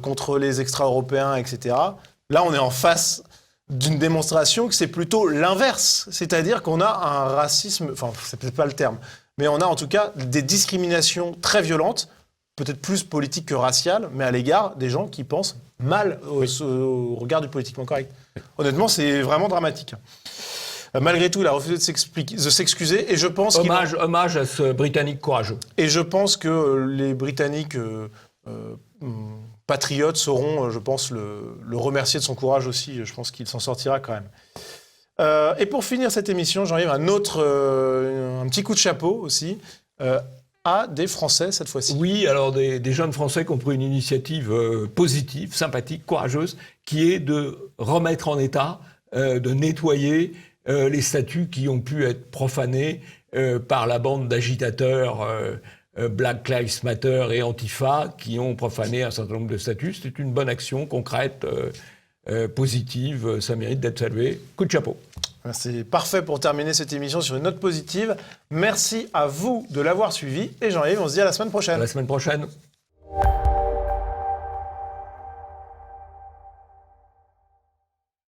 contre les extra-européens, etc., là, on est en face d'une démonstration que c'est plutôt l'inverse. C'est-à-dire qu'on a un racisme, enfin, c'est peut-être pas le terme, mais on a en tout cas des discriminations très violentes, peut-être plus politiques que raciales, mais à l'égard des gens qui pensent mal au regard du politiquement correct. Honnêtement, c'est vraiment dramatique. Malgré tout, il a refusé de s'excuser et je pense hommage à ce Britannique courageux. Et je pense que les Britanniques patriotes sauront, je pense, le remercier de son courage aussi. Je pense qu'il s'en sortira quand même. Et pour finir cette émission, j'en arrive à un petit coup de chapeau aussi. À des Français cette fois-ci. Oui, alors des jeunes Français qui ont pris une initiative positive, sympathique, courageuse, qui est de remettre en état, de nettoyer les statues qui ont pu être profanées par la bande d'agitateurs Black Lives Matter et Antifa qui ont profané un certain nombre de statues. C'est une bonne action concrète, positive, ça mérite d'être salué. Coup de chapeau. C'est parfait pour terminer cette émission sur une note positive. Merci à vous de l'avoir suivi et Jean-Yves, on se dit à la semaine prochaine. À la semaine prochaine.